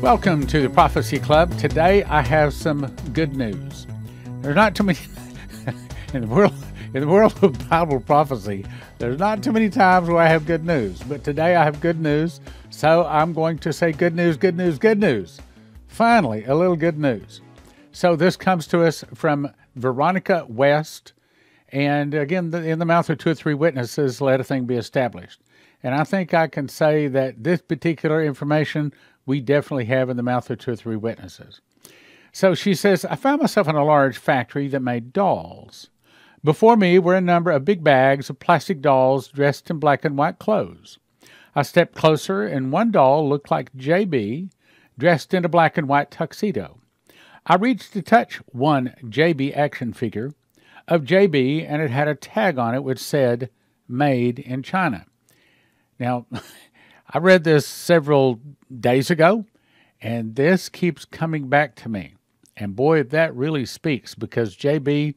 Welcome to the Prophecy Club. Today I have some good news. There's not too many in the world of Bible prophecy. There's not too many times where I have good news, but today I have good news. So I'm going to say good news, good news, good news. Finally, a little good news. So this comes to us from Veronica West, and again, in the mouth of two or three witnesses, let a thing be established. And I think I can say that this particular information we definitely have in the mouth of two or three witnesses. So she says, I found myself in a large factory that made dolls. Before me were a number of big bags of plastic dolls dressed in black and white clothes. I stepped closer, and one doll looked like JB, dressed in a black and white tuxedo. I reached to touch one JB action figure of JB, and it had a tag on it which said, Made in China. Now, I read this several days ago, and this keeps coming back to me. And boy, that really speaks, because JB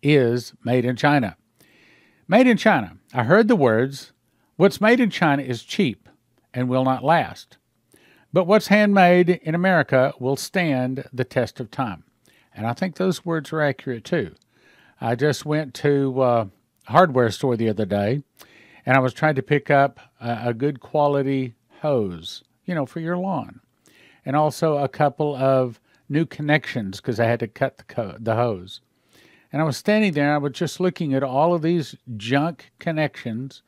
is made in China. Made in China. I heard the words, what's made in China is cheap and will not last. But what's handmade in America will stand the test of time. And I think those words are accurate too. I just went to a hardware store the other day, and I was trying to pick up a good quality hose, for your lawn. And also a couple of new connections, because I had to cut the hose. And I was standing there, and I was just looking at all of these junk connections,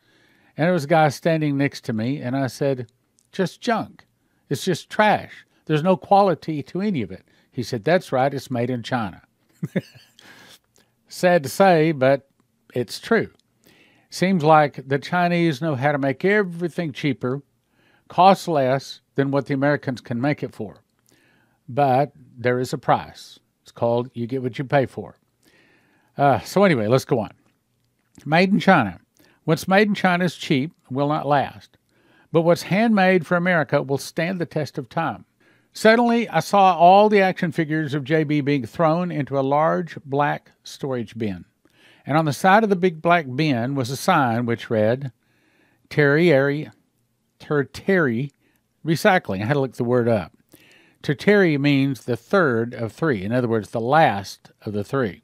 and there was a guy standing next to me, and I said, just junk. It's just trash. There's no quality to any of it. He said, that's right, it's made in China. Sad to say, but it's true. Seems like the Chinese know how to make everything cheaper, cost less than what the Americans can make it for. But there is a price. It's called you get what you pay for. So anyway, let's go on. Made in China. What's made in China is cheap, will not last. But what's handmade for America will stand the test of time. Suddenly, I saw all the action figures of JB being thrown into a large black storage bin. And on the side of the big black bin was a sign which read, Tertiary Recycling. I had to look the word up. Tertiary means the third of three. In other words, the last of the three.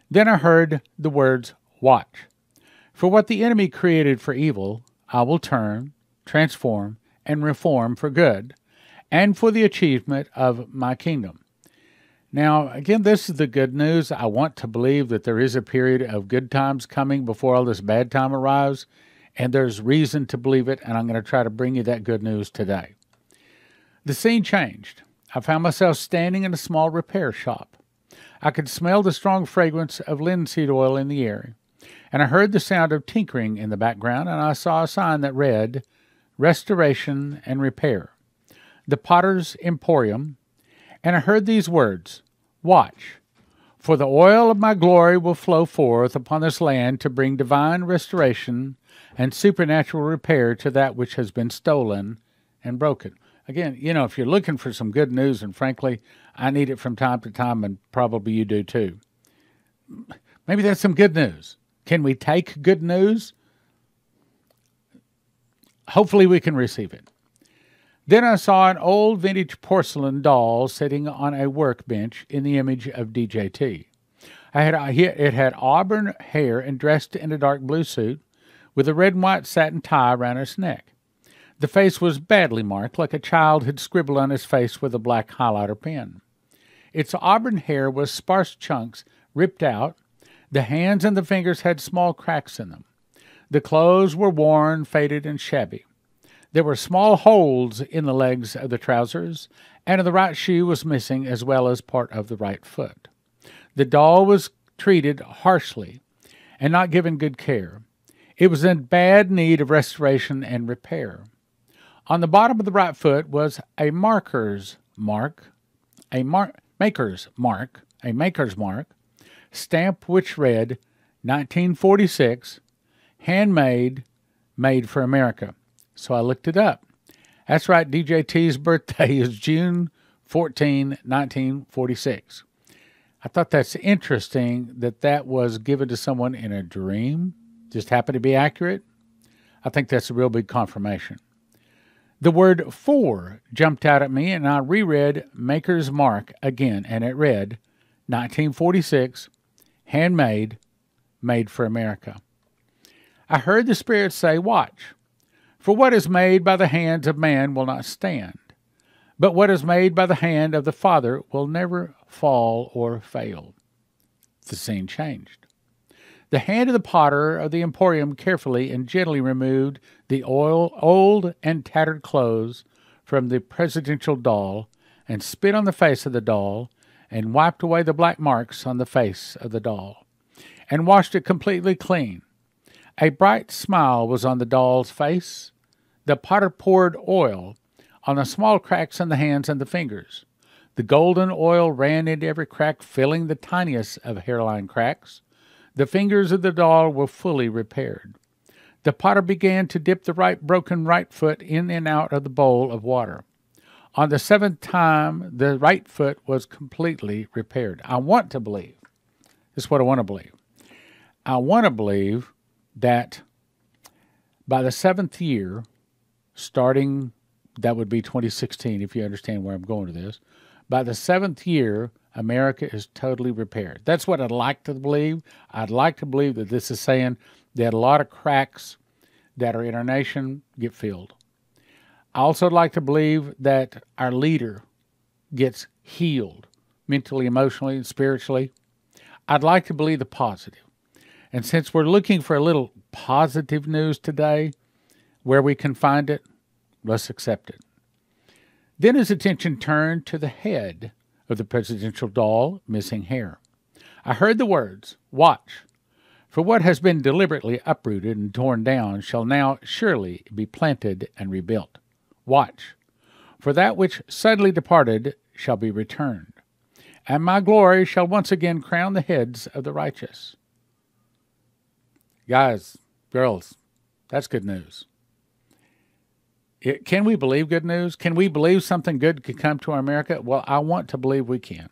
Then I heard the words, watch. For what the enemy created for evil, I will turn, transform, and reform for good, and for the achievement of my kingdom. Now, again, this is the good news. I want to believe that there is a period of good times coming before all this bad time arrives, and there's reason to believe it, and I'm going to try to bring you that good news today. The scene changed. I found myself standing in a small repair shop. I could smell the strong fragrance of linseed oil in the air, and I heard the sound of tinkering in the background, and I saw a sign that read, Restoration and Repair, the Potter's Emporium, and I heard these words, watch, for the oil of my glory will flow forth upon this land to bring divine restoration and supernatural repair to that which has been stolen and broken. Again, if you're looking for some good news, and frankly, I need it from time to time, and probably you do too. Maybe that's some good news. Can we take good news? Hopefully we can receive it. Then I saw an old vintage porcelain doll sitting on a workbench in the image of DJT. It had auburn hair and dressed in a dark blue suit with a red and white satin tie around its neck. The face was badly marked, like a child had scribbled on his face with a black highlighter pen. Its auburn hair was sparse chunks ripped out. The hands and the fingers had small cracks in them. The clothes were worn, faded, and shabby. There were small holes in the legs of the trousers, and the right shoe was missing, as well as part of the right foot. The doll was treated harshly and not given good care. It was in bad need of restoration and repair. On the bottom of the right foot was a maker's mark, stamp which read 1946, handmade, made for America. So I looked it up. That's right, DJT's birthday is June 14, 1946. I thought that's interesting that was given to someone in a dream. Just happened to be accurate. I think that's a real big confirmation. The word "for" jumped out at me, and I reread Maker's Mark again, and it read, 1946, handmade, made for America. I heard the Spirit say, watch, for what is made by the hands of man will not stand, but what is made by the hand of the Father will never fall or fail. The scene changed. The hand of the potter of the emporium carefully and gently removed the old and tattered clothes from the presidential doll and spit on the face of the doll and wiped away the black marks on the face of the doll and washed it completely clean. A bright smile was on the doll's face. The potter poured oil on the small cracks in the hands and the fingers. The golden oil ran into every crack, filling the tiniest of hairline cracks. The fingers of the doll were fully repaired. The potter began to dip the broken right foot in and out of the bowl of water. On the seventh time, the right foot was completely repaired. I want to believe, this is what I want to believe. I want to believe that by the seventh year, starting, that would be 2016, if you understand where I'm going to this, by the seventh year, America is totally repaired. That's what I'd like to believe. I'd like to believe that this is saying that a lot of cracks that are in our nation get filled. I also like to believe that our leader gets healed mentally, emotionally, and spiritually. I'd like to believe the positive. And since we're looking for a little positive news today, where we can find it, let's accept it. Then his attention turned to the head of the presidential doll, missing hair. I heard the words, watch, for what has been deliberately uprooted and torn down shall now surely be planted and rebuilt. Watch, for that which suddenly departed shall be returned, and my glory shall once again crown the heads of the righteous. Guys, girls, that's good news. Can we believe good news? Can we believe something good could come to America? Well, I want to believe we can.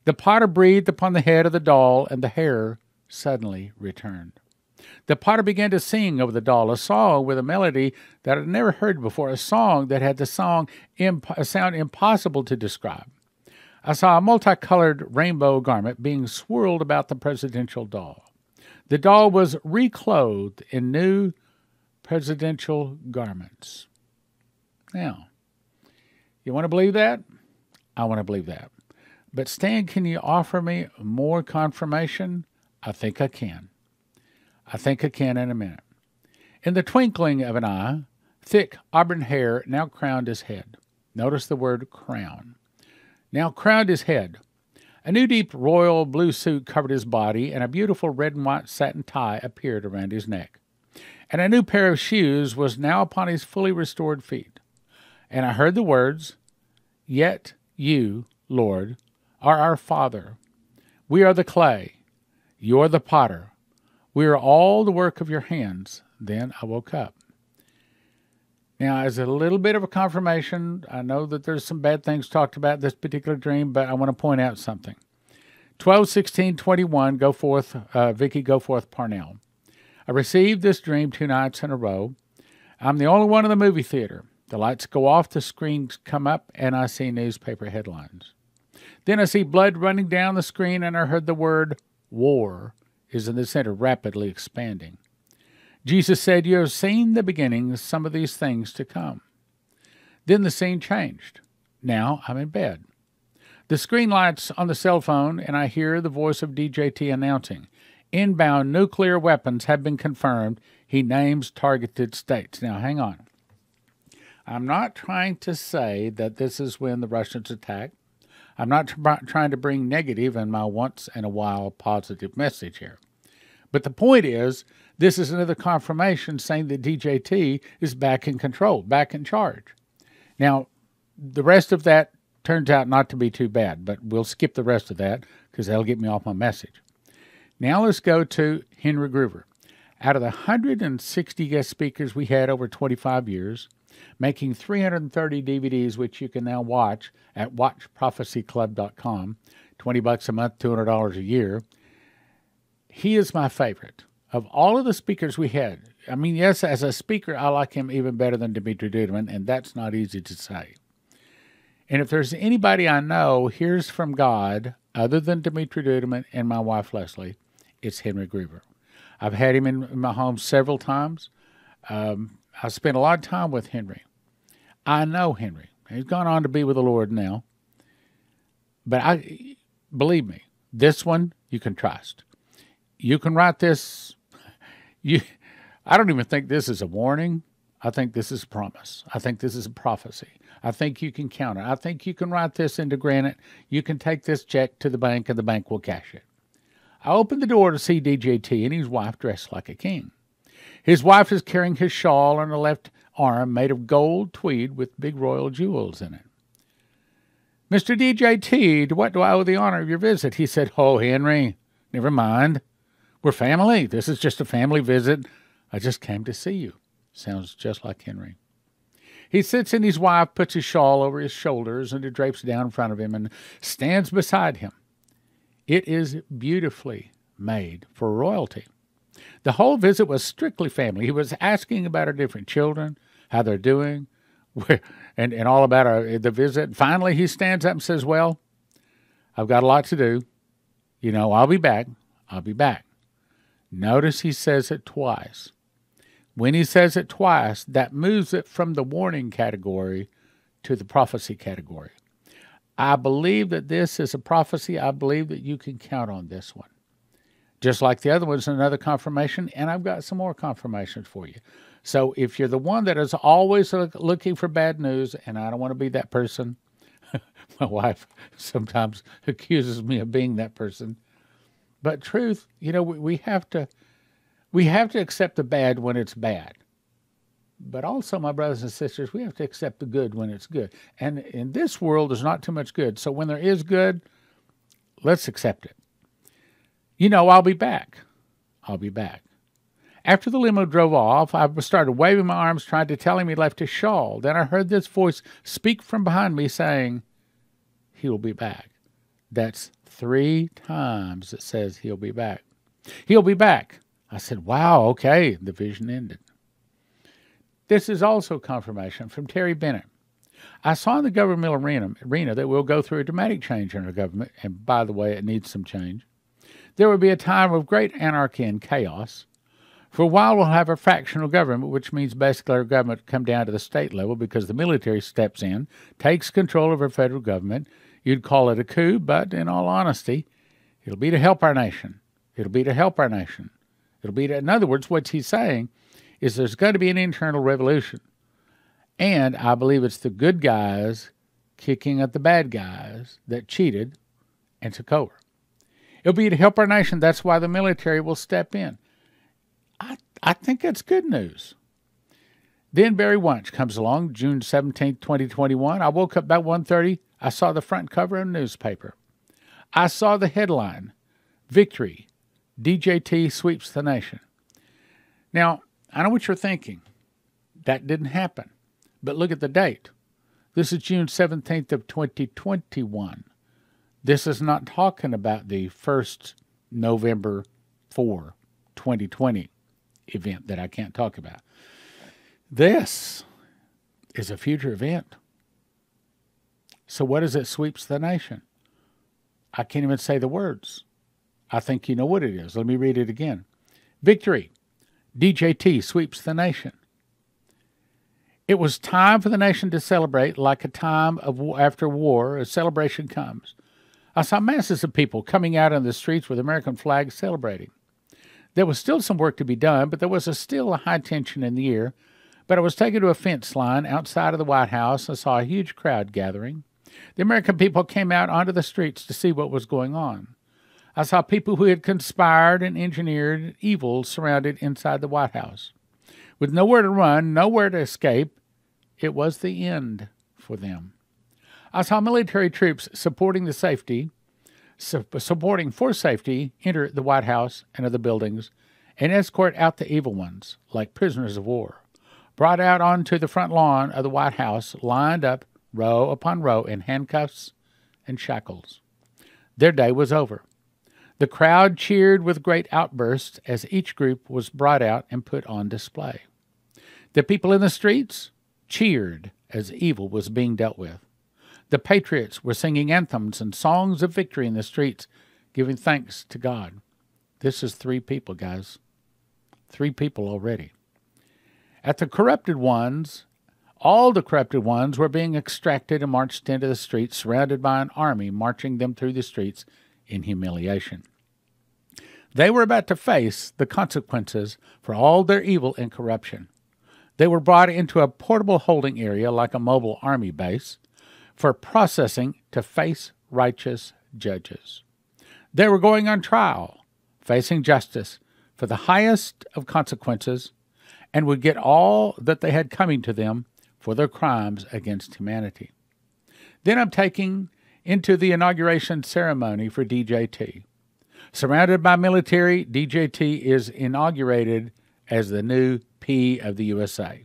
The potter breathed upon the head of the doll, and the hair suddenly returned. The potter began to sing over the doll, a song with a melody that I'd never heard before, a song that had a sound impossible to describe. I saw a multicolored rainbow garment being swirled about the presidential doll. The doll was reclothed in new presidential garments. Now, you want to believe that? I want to believe that. But Stan, can you offer me more confirmation? I think I can. I think I can in a minute. In the twinkling of an eye, thick auburn hair now crowned his head. Notice the word crown. Now crowned his head. A new deep royal blue suit covered his body, and a beautiful red and white satin tie appeared around his neck. And a new pair of shoes was now upon his fully restored feet. And I heard the words, yet you, Lord, are our Father. We are the clay. You are the potter. We are all the work of your hands. Then I woke up. Now, as a little bit of a confirmation, I know that there's some bad things talked about this particular dream, but I want to point out something. 12/16/21, go forth, Vicky, go forth, Parnell. I received this dream 2 nights in a row. I'm the only one in the movie theater. The lights go off, the screens come up, and I see newspaper headlines. Then I see blood running down the screen, and I heard the word war is in the center, rapidly expanding. Jesus said, you have seen the beginning of some of these things to come. Then the scene changed. Now I'm in bed. The screen lights on the cell phone, and I hear the voice of DJT announcing, inbound nuclear weapons have been confirmed. He names targeted states. Now, hang on. I'm not trying to say that this is when the Russians attack. I'm not trying to bring negative in my once in a while positive message here. But the point is, this is another confirmation saying that DJT is back in control, back in charge. Now, the rest of that turns out not to be too bad, but we'll skip the rest of that because that'll get me off my message. Now let's go to Henry Gruver. Out of the 160 guest speakers we had over 25 years, making 330 DVDs, which you can now watch at watchprophecyclub.com, $20 a month, $200 a year. He is my favorite. Of all of the speakers we had, I mean, yes, as a speaker, I like him even better than Dimitri Duduman, and that's not easy to say. And if there's anybody I know hears from God other than Dimitri Duduman and my wife Leslie, it's Henry Gruber. I've had him in my home several times. I spent a lot of time with Henry. I know Henry. He's gone on to be with the Lord now. But believe me, this one you can trust. You can write this. I don't even think this is a warning. I think this is a promise. I think this is a prophecy. I think you can count it. I think you can write this into granite. You can take this check to the bank and the bank will cash it. I opened the door to see DJT and his wife dressed like a king. His wife is carrying his shawl on her left arm made of gold tweed with big royal jewels in it. Mr. DJT, to what do I owe the honor of your visit? He said, Oh, Henry, never mind. We're family. This is just a family visit. I just came to see you. Sounds just like Henry. He sits and his wife puts his shawl over his shoulders and it drapes down in front of him and stands beside him. It is beautifully made for royalty. The whole visit was strictly family. He was asking about our different children, how they're doing, and all about the visit. Finally, he stands up and says, Well, I've got a lot to do. You know, I'll be back. I'll be back. Notice he says it twice. When he says it twice, that moves it from the warning category to the prophecy category. I believe that this is a prophecy. I believe that you can count on this one. Just like the other one's another confirmation, and I've got some more confirmations for you. So if you're the one that is always looking for bad news, and I don't want to be that person, my wife sometimes accuses me of being that person, but truth, you know, we have to accept the bad when it's bad. But also, my brothers and sisters, we have to accept the good when it's good. And in this world, there's not too much good. So when there is good, let's accept it. You know, I'll be back. I'll be back. After the limo drove off, I started waving my arms, trying to tell him he left his shawl. Then I heard this voice speak from behind me saying, He'll be back. That's 3 times it says he'll be back. He'll be back. I said, wow, okay. The vision ended. This is also confirmation from Terry Bennett. I saw in the governmental arena that we'll go through a dramatic change in our government, and by the way, it needs some change. There will be a time of great anarchy and chaos. For a while, we'll have a fractional government, which means basically our government come down to the state level because the military steps in, takes control of our federal government. You'd call it a coup, but in all honesty, it'll be to help our nation. It'll be to help our nation. It'll be to, in other words, what he's saying is there's going to be an internal revolution. And I believe it's the good guys kicking at the bad guys that cheated and took over. It'll be to help our nation. That's why the military will step in. I think that's good news. Then Barry Wunsch comes along, June 17th, 2021. I woke up about 1:30. I saw the front cover of a newspaper. I saw the headline, Victory, DJT Sweeps the Nation. Now, I know what you're thinking. That didn't happen. But look at the date. This is June 17th of 2021. This is not talking about the first November 4, 2020 event that I can't talk about. This is a future event. So what is it sweeps the nation? I can't even say the words. I think you know what it is. Let me read it again. Victory. DJT sweeps the nation. It was time for the nation to celebrate like a time of after war, a celebration comes. I saw masses of people coming out on the streets with American flags celebrating. There was still some work to be done, but there was still a high tension in the air. But I was taken to a fence line outside of the White House and saw a huge crowd gathering. The American people came out onto the streets to see what was going on. I saw people who had conspired and engineered evil surrounded inside the White House. With nowhere to run, nowhere to escape, it was the end for them. I saw military troops supporting for safety enter the White House and other buildings and escort out the evil ones like prisoners of war, brought out onto the front lawn of the White House, lined up row upon row in handcuffs and shackles. Their day was over. The crowd cheered with great outbursts as each group was brought out and put on display. The people in the streets cheered as evil was being dealt with. The patriots were singing anthems and songs of victory in the streets, giving thanks to God. This is 3 people, guys. 3 people already. At the corrupted ones, all the corrupted ones were being extracted and marched into the streets, surrounded by an army marching them through the streets in humiliation. They were about to face the consequences for all their evil and corruption. They were brought into a portable holding area like a mobile army base for processing to face righteous judges. They were going on trial, facing justice for the highest of consequences, and would get all that they had coming to them for their crimes against humanity. Then I'm taken into the inauguration ceremony for DJT. Surrounded by military, DJT is inaugurated as the new P of the USA.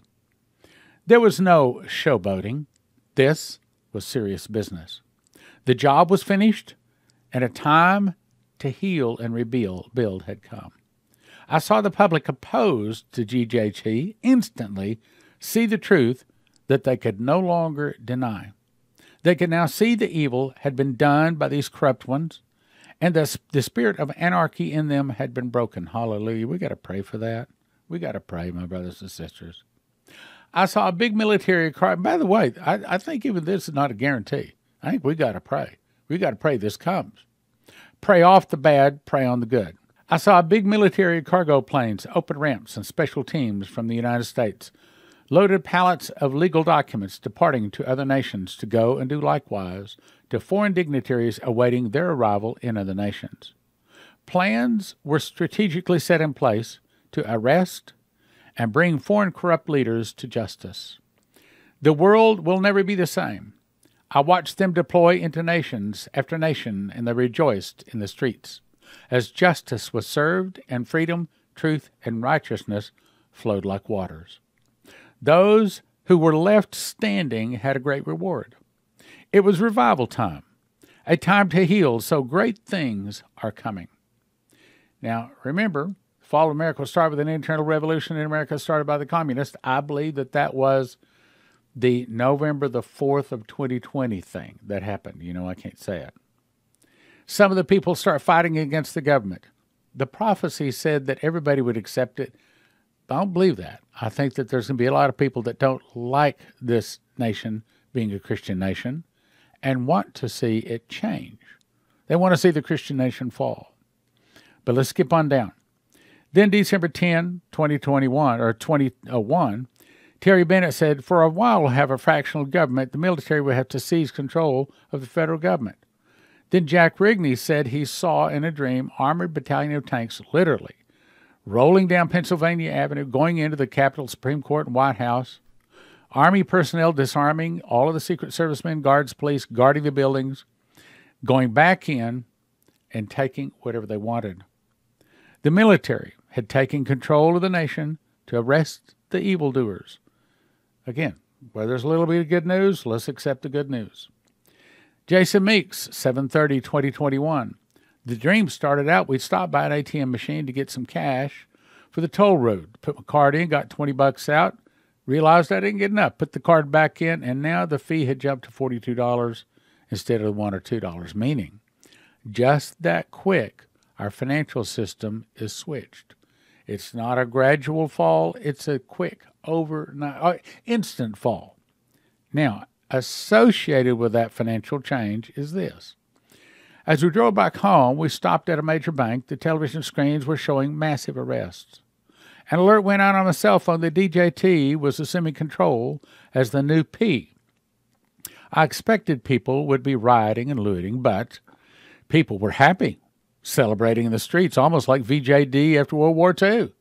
There was no showboating. This was serious business. The job was finished, and a time to heal and rebuild had come. I saw the public opposed to DJT instantly see the truth that they could no longer deny. They could now see the evil had been done by these corrupt ones, and the spirit of anarchy in them had been broken. Hallelujah. We got to pray for that. We got to pray, my brothers and sisters. I saw a big military car. By the way, I think even this is not a guarantee. I think we got to pray. We got to pray this comes. Pray off the bad, pray on the good. I saw big military cargo planes, open ramps, and special teams from the United States, loaded pallets of legal documents departing to other nations to go and do likewise to foreign dignitaries awaiting their arrival in other nations. Plans were strategically set in place to arrest and bring foreign corrupt leaders to justice. The world will never be the same. I watched them deploy into nations after nation, and they rejoiced in the streets, as justice was served and freedom, truth, and righteousness flowed like waters. Those who were left standing had a great reward. It was revival time, a time to heal, so great things are coming. Now, remember, the fall of America started with an internal revolution in America started by the communists. I believe that was the November the 4th of 2020 thing that happened. You know, I can't say it. Some of the people start fighting against the government. The prophecy said that everybody would accept it. I don't believe that. I think that there's going to be a lot of people that don't like this nation being a Christian nation and want to see it change. They want to see the Christian nation fall. But let's skip on down. Then December 10, 2021, or 2001, Terry Bennett said, for a while we'll have a fractional government. The military will have to seize control of the federal government. Then Jack Rigney said he saw in a dream armored battalion of tanks, literally, rolling down Pennsylvania Avenue, going into the Capitol, Supreme Court, and White House. Army personnel disarming all of the Secret Service men, guards, police, guarding the buildings, going back in and taking whatever they wanted. The military had taken control of the nation to arrest the evildoers. Again, where there's a little bit of good news, let's accept the good news. Jason Meeks, 7/30/2021. The dream started out, we'd stopped by an ATM machine to get some cash for the toll road. Put my card in, got $20 out, realized I didn't get enough, put the card back in, and now the fee had jumped to $42 instead of $1 or $2, meaning just that quick, our financial system is switched. It's not a gradual fall, it's a quick, overnight, instant fall. Now, associated with that financial change is this. As we drove back home, we stopped at a major bank. The television screens were showing massive arrests. An alert went out on my cell phone that DJT was assuming control as the new P. I expected people would be rioting and looting, but people were happy, celebrating in the streets, almost like VJD after World War II.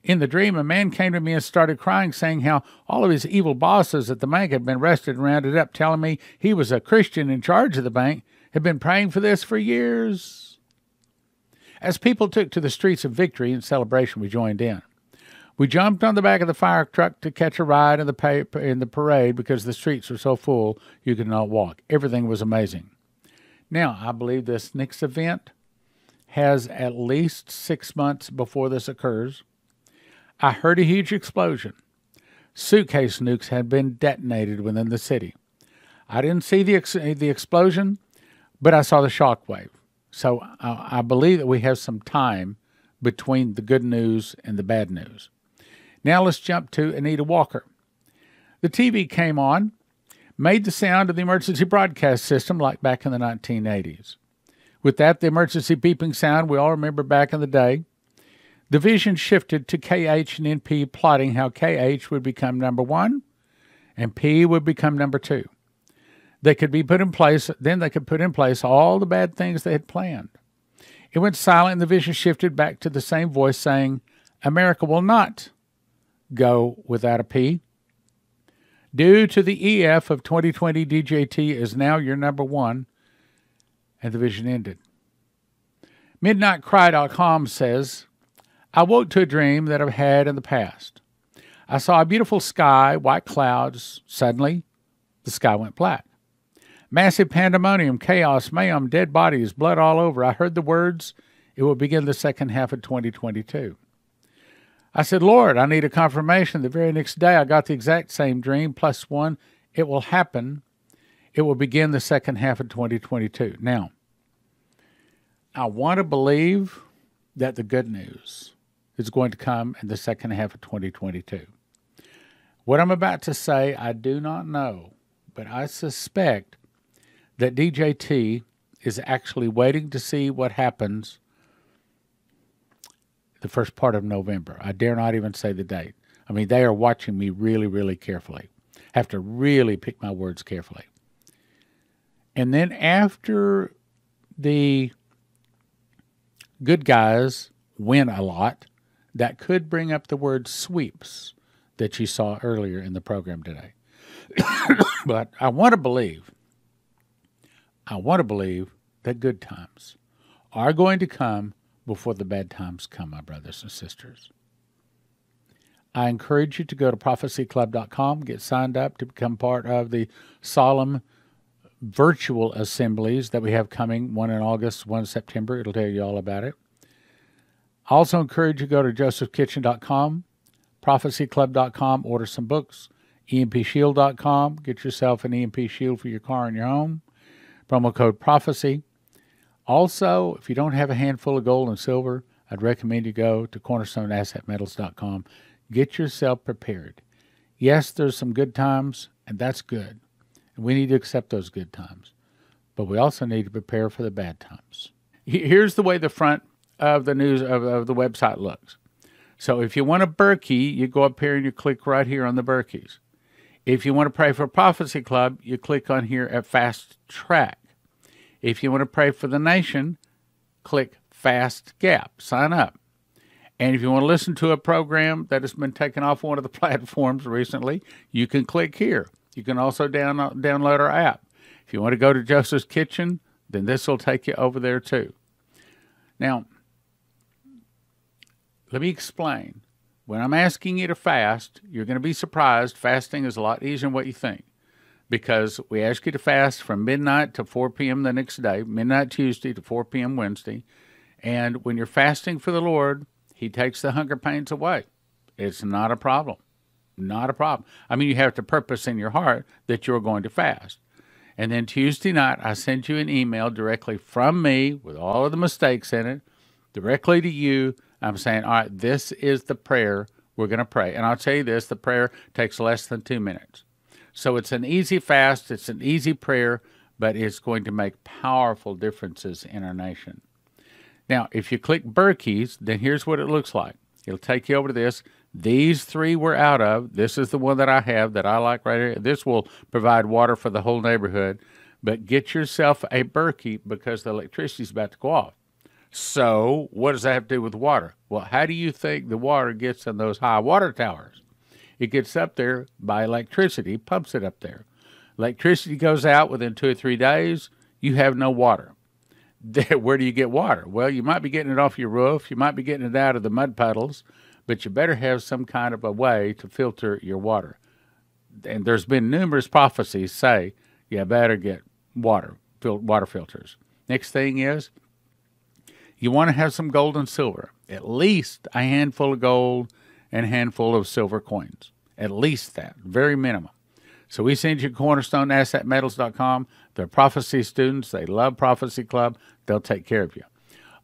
In the dream, a man came to me and started crying, saying how all of his evil bosses at the bank had been arrested and rounded up, telling me he was a Christian in charge of the bank, had been praying for this for years. As people took to the streets of victory and celebration, we joined in. We jumped on the back of the fire truck to catch a ride in the parade because the streets were so full you could not walk. Everything was amazing. Now, I believe this next event has at least 6 months before this occurs. I heard a huge explosion. Suitcase nukes had been detonated within the city. I didn't see the explosion, but I saw the shockwave. So I believe that we have some time between the good news and the bad news. Now let's jump to Anita Walker. The TV came on, made the sound of the emergency broadcast system like back in the 1980s. With that, the emergency beeping sound we all remember back in the day. The vision shifted to KH and NP plotting how KH would become number 1 and P would become number 2. They could be put in place, then they could put in place all the bad things they had planned. It went silent and the vision shifted back to the same voice saying, America will not go without a P. Due to the EF of 2020, DJT is now your number 1, and the vision ended. MidnightCry.com says, I woke to a dream that I've had in the past. I saw a beautiful sky, white clouds. Suddenly, the sky went black. Massive pandemonium, chaos, mayhem, dead bodies, blood all over. I heard the words, it will begin the second half of 2022. I said, Lord, I need a confirmation. The very next day, I got the exact same dream, plus 1. It will happen. It will begin the second half of 2022. Now, I want to believe that the good news is going to come in the second half of 2022. What I'm about to say, I do not know, but I suspect that DJT is actually waiting to see what happens the first part of November. I dare not even say the date. I mean, they are watching me really, really carefully. Have to really pick my words carefully. And then after the good guys win a lot, that could bring up the word sweeps that you saw earlier in the program today. But I want to believe that good times are going to come before the bad times come, my brothers and sisters. I encourage you to go to prophecyclub.com, get signed up to become part of the solemn virtual assemblies that we have coming, one in August, one in September. It'll tell you all about it. I also encourage you to go to josephkitchen.com, prophecyclub.com, order some books, EMPShield.com, get yourself an EMP Shield for your car and your home, promo code PROPHECY. Also, if you don't have a handful of gold and silver, I'd recommend you go to cornerstoneassetmetals.com. Get yourself prepared. Yes, there's some good times, and that's good. And we need to accept those good times. But we also need to prepare for the bad times. Here's the way the front of the news of the website looks. So if you want a Berkey, you go up here and you click right here on the Berkeys. If you want to pray for Prophecy Club, you click on here at Fast Track. If you want to pray for the nation, click Fast Gap. Sign up. And if you want to listen to a program that has been taken off one of the platforms recently, you can click here. You can also download our app. If you want to go to Joseph's Kitchen, then this will take you over there too. Now, let me explain. When I'm asking you to fast, you're going to be surprised. Fasting is a lot easier than what you think, because we ask you to fast from midnight to 4 p.m. the next day, midnight Tuesday to 4 p.m. Wednesday. And when you're fasting for the Lord, He takes the hunger pains away. It's not a problem. Not a problem. I mean, you have to purpose in your heart that you're going to fast. And then Tuesday night, I send you an email directly from me with all of the mistakes in it, directly to you. I'm saying, all right, this is the prayer we're going to pray. And I'll tell you this, the prayer takes less than 2 minutes. So it's an easy fast, it's an easy prayer, but it's going to make powerful differences in our nation. Now, if you click Berkey's, then here's what it looks like. It'll take you over to this. These 3 we're out of. This is the one that I have that I like right here. This will provide water for the whole neighborhood. But get yourself a Berkey because the electricity's about to go off. So what does that have to do with water? Well, how do you think the water gets in those high water towers? It gets up there by electricity, pumps it up there. Electricity goes out within 2 or 3 days. You have no water. Where do you get water? Well, you might be getting it off your roof. You might be getting it out of the mud puddles. But you better have some kind of a way to filter your water. And there's been numerous prophecies say you better get water filters. Next thing is, you want to have some gold and silver, at least a handful of gold and a handful of silver coins. At least that, very minimum. So we send you Cornerstone AssetMetals.com. They're Prophecy students. They love Prophecy Club. They'll take care of you.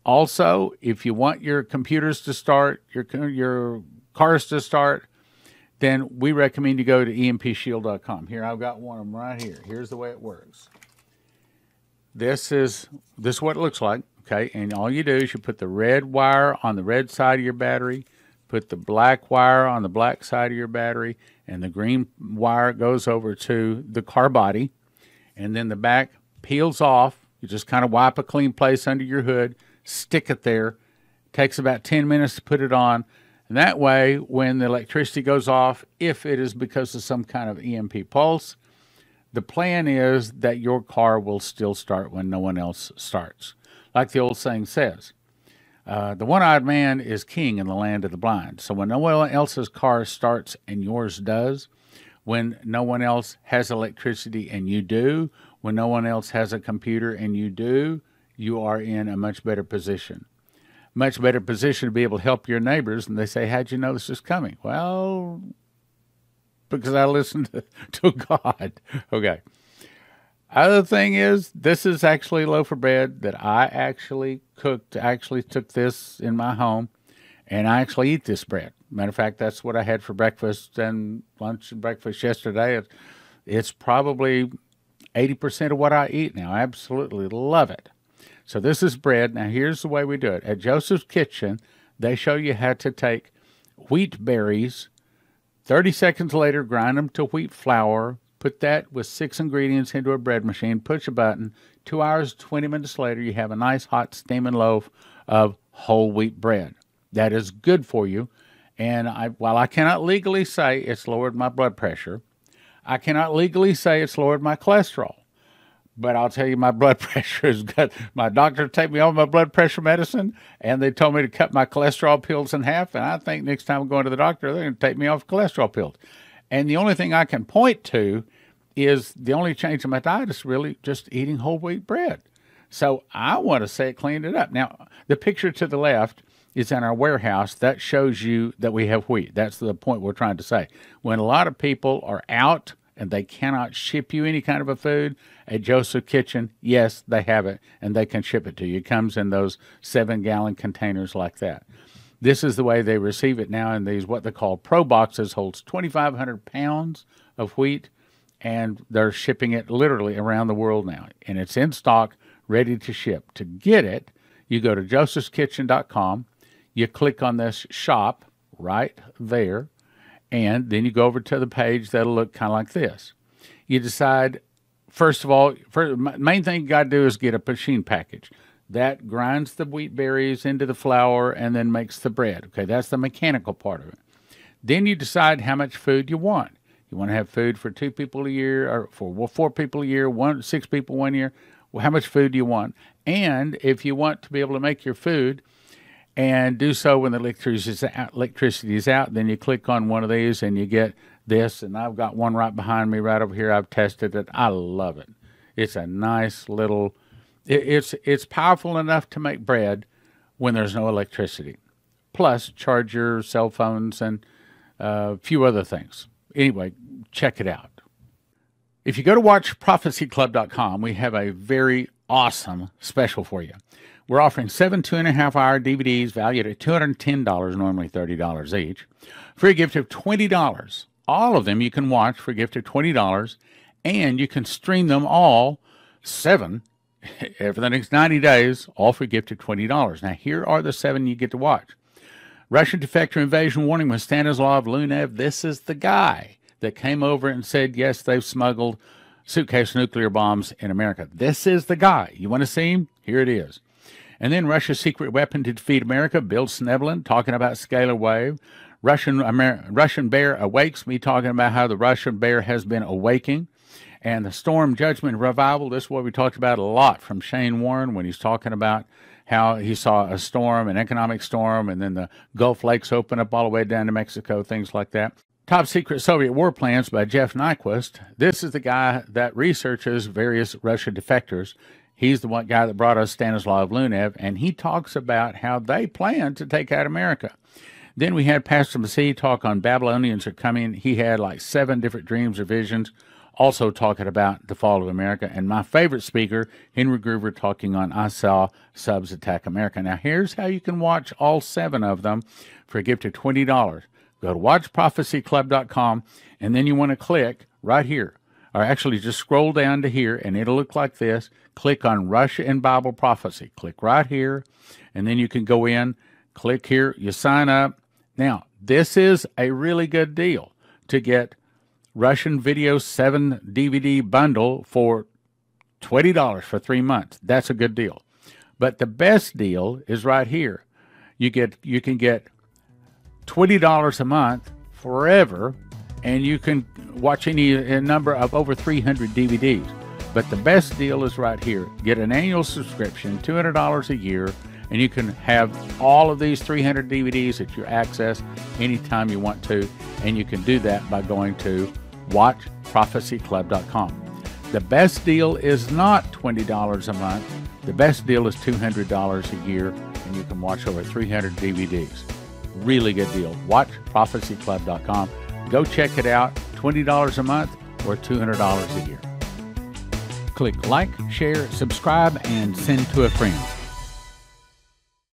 Also, if you want your computers to start, your cars to start, then we recommend you go to EMPShield.com. Here, I've got one of them right here. Here's the way it works. This is what it looks like, okay? And all you do is you put the red wire on the red side of your battery, put the black wire on the black side of your battery, and the green wire goes over to the car body, and then the back peels off. You just kind of wipe a clean place under your hood, stick it there. It takes about 10 minutes to put it on. And that way, when the electricity goes off, if it is because of some kind of EMP pulse, the plan is that your car will still start when no one else starts. Like the old saying says, the one-eyed man is king in the land of the blind. So when no one else's car starts and yours does, when no one else has electricity and you do, when no one else has a computer and you do, you are in a much better position. Much better position to be able to help your neighbors. And they say, how'd you know this is coming? Well, because I listened to God. Okay. Other thing is, this is actually a loaf of bread that I actually cooked. I actually took this in my home, and I actually eat this bread. Matter of fact, that's what I had for breakfast and lunch and breakfast yesterday. It's probably 80% of what I eat now. I absolutely love it. So this is bread. Now, here's the way we do it. At Joseph's Kitchen, they show you how to take wheat berries, 30 seconds later, grind them to wheat flour, put that with 6 ingredients into a bread machine, push a button. 2 hours, 20 minutes later, you have a nice hot steaming loaf of whole wheat bread. That is good for you. And while I cannot legally say it's lowered my blood pressure, I cannot legally say it's lowered my cholesterol. But I'll tell you, my blood pressure is good. My doctor took me off my blood pressure medicine, and they told me to cut my cholesterol pills in half. And I think next time I'm going to the doctor, they're going to take me off cholesterol pills. And the only thing I can point to is the only change in my diet is really just eating whole wheat bread. So I want to say it cleaned it up. Now, the picture to the left is in our warehouse. That shows you that we have wheat. That's the point we're trying to say. When a lot of people are out and they cannot ship you any kind of a food, at Joseph's Kitchen, yes, they have it, and they can ship it to you. It comes in those 7-gallon containers like that. This is the way they receive it now in these, what they call Pro Boxes, holds 2,500 pounds of wheat, and they're shipping it literally around the world now. And it's in stock, ready to ship. To get it, you go to josephskitchen.com, you click on this shop right there, and then you go over to the page that'll look kind of like this. You decide, first of all, main thing you got to do is get a machine package. That grinds the wheat berries into the flour and then makes the bread. Okay, that's the mechanical part of it. Then you decide how much food you want. You want to have food for 2 people a year, or for 4 people a year, 6 people 1 year. Well, how much food do you want? And if you want to be able to make your food and do so when the electricity is out, then you click on one of these and you get this. And I've got one right behind me right over here. I've tested it. I love it. It's a nice little... It's powerful enough to make bread when there's no electricity. Plus, charge your cell phones and a few other things. Anyway, check it out. If you go to watchprophecyclub.com, we have a very awesome special for you. We're offering 7 2.5-hour DVDs valued at $210, normally $30 each, for a gift of $20. All of them you can watch for a gift of $20, and you can stream them all, 7, for the next 90 days, all for a gift of $20. Now, here are the 7 you get to watch. Russian defector invasion warning with Stanislav Lunev. This is the guy that came over and said, yes, they've smuggled suitcase nuclear bombs in America. This is the guy. You want to see him? Here it is. And then Russia's secret weapon to defeat America, Bill Sneblin, talking about scalar wave. Russian bear awakes, me talking about how the Russian bear has been awaking. And the storm judgment revival, this is what we talked about a lot from Shane Warren when he's talking about how he saw a storm, an economic storm, and then the Gulf Lakes open up all the way down to Mexico, things like that. Top Secret Soviet War Plans by Jeff Nyquist. This is the guy that researches various Russian defectors. He's the one guy that brought us Stanislav Lunev, and he talks about how they plan to take out America. Then we had Pastor Massey talk on Babylonians are coming. He had like 7 different dreams or visions, also talking about the fall of America. And my favorite speaker, Henry Groover, talking on I Saw Subs Attack America. Now, here's how you can watch all 7 of them for a gift of $20. Go to watchprophecyclub.com, and then you want to click right here. Or actually just scroll down to here, and it'll look like this. Click on Russia and Bible Prophecy. Click right here, and then you can go in, click here, you sign up. Now, this is a really good deal to get Russian Video 7 DVD bundle for $20 for 3 months. That's a good deal. But the best deal is right here. You can get $20 a month forever, and you can watch a number of over 300 DVDs. But the best deal is right here. Get an annual subscription, $200 a year, and you can have all of these 300 DVDs at your access anytime you want to, and you can do that by going to watchprophecyclub.com. The best deal is not $20 a month. The best deal is $200 a year, and you can watch over 300 DVDs. Really good deal. Watchprophecyclub.com. Go check it out. $20 a month or $200 a year. Click like, share, subscribe, and send to a friend.